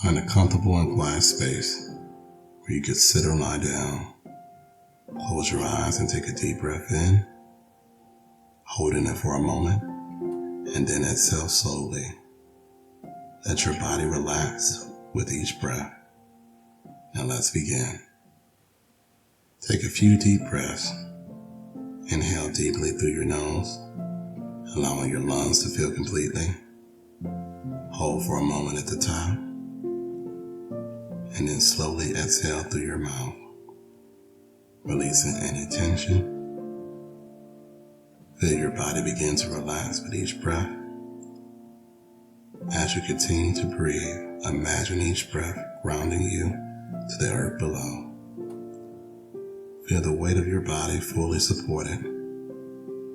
Find a comfortable and quiet space where you can sit or lie down. Close your eyes and take a deep breath in, holding it for a moment, and then exhale slowly. Let your body relax with each breath. Now let's begin. Take a few deep breaths. Inhale deeply through your nose, allowing your lungs to fill completely. Hold for a moment at the top, and then slowly exhale through your mouth, releasing any tension. Feel your body begin to relax with each breath. As you continue to breathe, imagine each breath grounding you to the earth below. Feel the weight of your body fully supported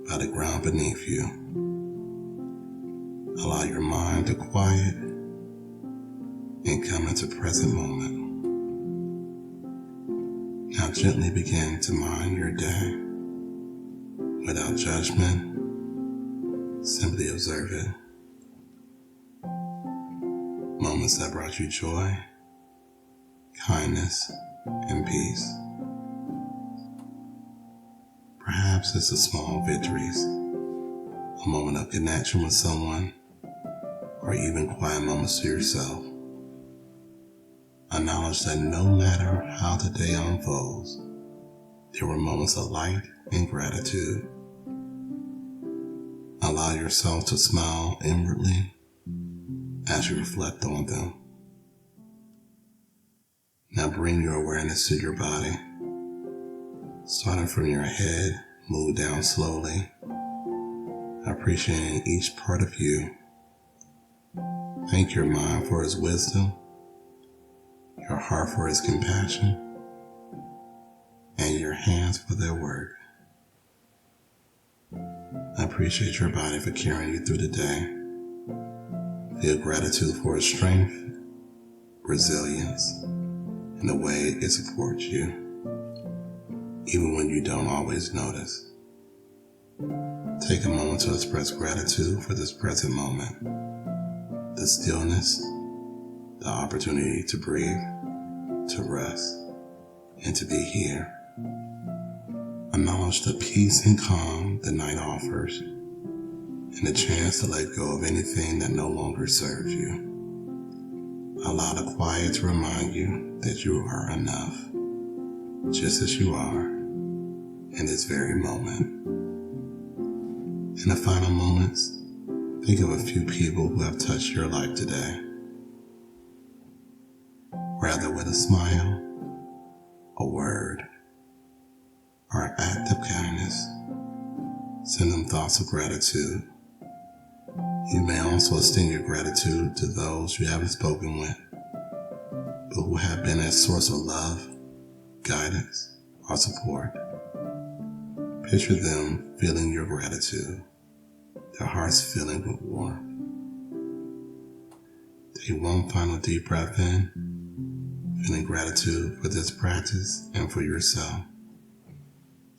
by the ground beneath you. Allow your mind to quiet and come into present moment. Now gently begin to mind your day without judgment. Simply observe it. Moments that brought you joy, kindness, and peace. Perhaps it's the small victories, a moment of connection with someone, or even quiet moments to yourself. Acknowledge that no matter how the day unfolds, there were moments of light and gratitude. Allow yourself to smile inwardly as you reflect on them. Now bring your awareness to your body. Starting from your head, move down slowly, appreciating each part of you. Thank your mind for its wisdom, your heart for its compassion, and your hands for their work. Appreciate your body for carrying you through the day. Feel gratitude for its strength, resilience, and the way it supports you, even when you don't always notice. Take a moment to express gratitude for this present moment, the stillness, the opportunity to breathe, to rest, and to be here. Acknowledge the peace and calm the night offers, and the chance to let go of anything that no longer serves you. Allow the quiet to remind you that you are enough, just as you are, in this very moment. In the final moments, think of a few people who have touched your life today. Whether with a smile, a word, or an act of kindness, send them thoughts of gratitude. You may also extend your gratitude to those you haven't spoken with, but who have been a source of love, guidance, or support. Picture them feeling your gratitude, their hearts filling with warmth. Take one final deep breath in, feeling gratitude for this practice and for yourself.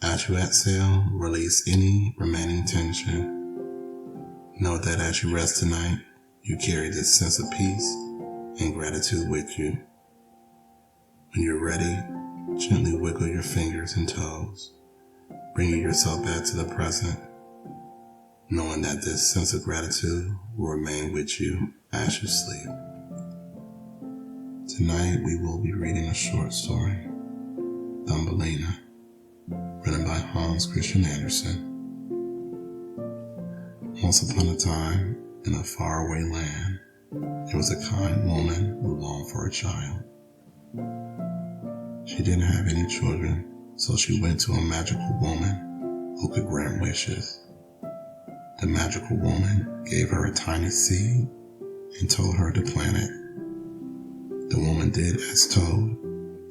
As you exhale, release any remaining tension. Know that as you rest tonight, you carry this sense of peace and gratitude with you. When you're ready, gently wiggle your fingers and toes, bringing yourself back to the present, knowing that this sense of gratitude will remain with you as you sleep. Tonight we will be reading a short story, Thumbelina, written by Hans Christian Andersen. Once upon a time, in a faraway land, there was a kind woman who longed for a child. She didn't have any children, so she went to a magical woman who could grant wishes. The magical woman gave her a tiny seed and told her to plant it. The woman did as told,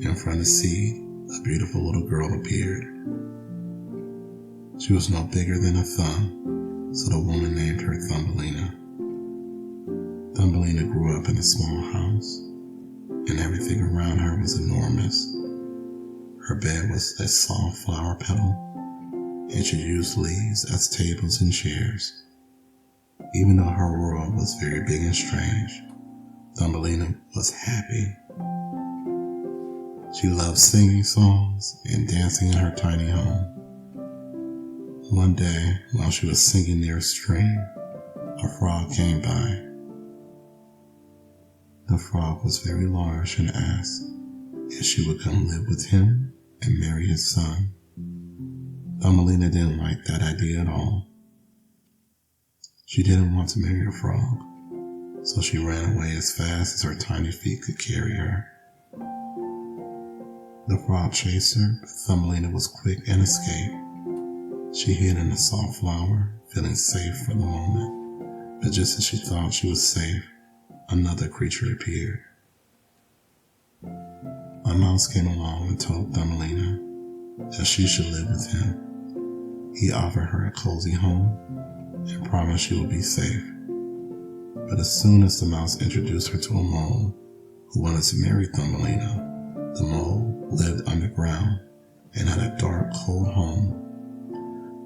and from the seed, a beautiful little girl appeared. She was no bigger than a thumb, so the woman named her Thumbelina. Thumbelina grew up in a small house, and everything around her was enormous. Her bed was a soft flower petal, and she used leaves as tables and chairs. Even though her world was very big and strange, Thumbelina was happy. She loved singing songs and dancing in her tiny home. One day, while she was singing near a stream, a frog came by. The frog was very large and asked if she would come live with him and marry his son. Thumbelina didn't like that idea at all. She didn't want to marry a frog, so she ran away as fast as her tiny feet could carry her. The frog chased her, but Thumbelina was quick and escaped. She hid in a soft flower, feeling safe for the moment, but just as she thought she was safe, another creature appeared. A mouse came along and told Thumbelina that she should live with him. He offered her a cozy home and promised she would be safe. But as soon as the mouse introduced her to a mole who wanted to marry Thumbelina, the mole lived underground and had a dark, cold home.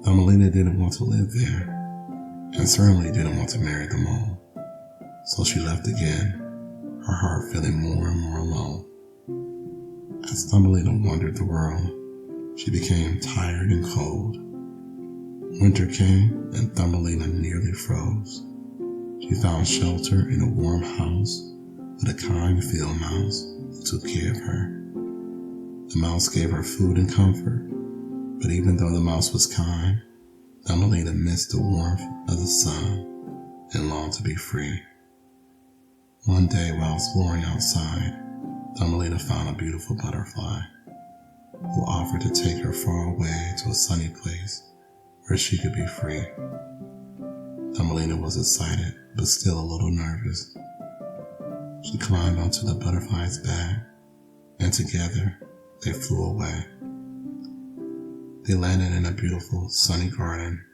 Thumbelina didn't want to live there, and certainly didn't want to marry the mole. So she left again, her heart feeling more and more alone. As Thumbelina wandered the world, she became tired and cold. Winter came, and Thumbelina nearly froze. She found shelter in a warm house with a kind field mouse who took care of her. The mouse gave her food and comfort, but even though the mouse was kind, Thumbelina missed the warmth of the sun and longed to be free. One day while exploring outside, Thumbelina found a beautiful butterfly who offered to take her far away to a sunny place where she could be free. Thumbelina was excited, but still a little nervous. She climbed onto the butterfly's back, and together they flew away. They landed in a beautiful, sunny garden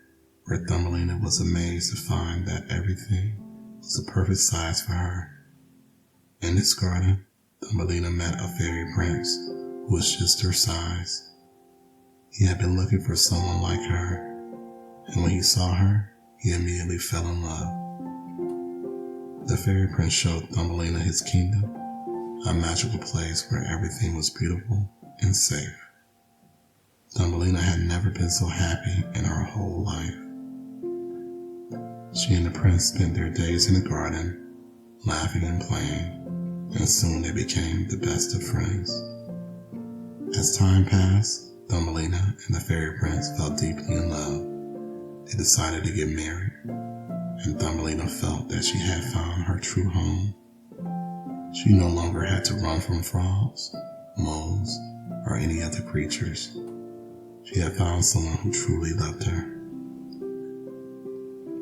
where Thumbelina was amazed to find that everything was the perfect size for her. In this garden, Thumbelina met a fairy prince who was just her size. He had been looking for someone like her, and when he saw her, he immediately fell in love. The fairy prince showed Thumbelina his kingdom, a magical place where everything was beautiful and safe. Thumbelina had never been so happy in her whole life. She and the prince spent their days in the garden, laughing and playing, and soon they became the best of friends. As time passed, Thumbelina and the fairy prince fell deeply in love. They decided to get married, and Thumbelina felt that she had found her true home. She no longer had to run from frogs, moles, or any other creatures. She had found someone who truly loved her.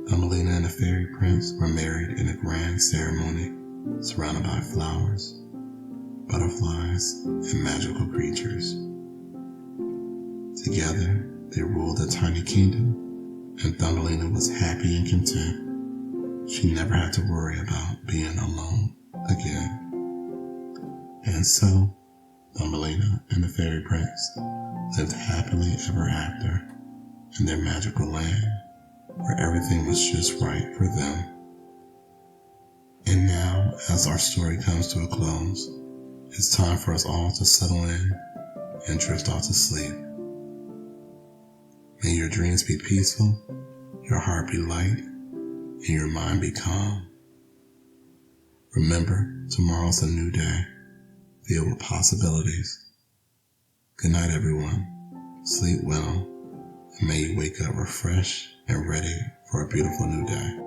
Thumbelina and the fairy prince were married in a grand ceremony, surrounded by flowers, butterflies, and magical creatures. Together, they ruled a tiny kingdom, and Thumbelina was happy and content. She never had to worry about being alone again. And so, Thumbelina and the fairy prince lived happily ever after in their magical land where everything was just right for them. And now, as our story comes to a close, it's time for us all to settle in and drift off to sleep. May your dreams be peaceful, your heart be light, and your mind be calm. Remember, tomorrow's a new day, filled with possibilities. Good night, everyone. Sleep well, and may you wake up refreshed and ready for a beautiful new day.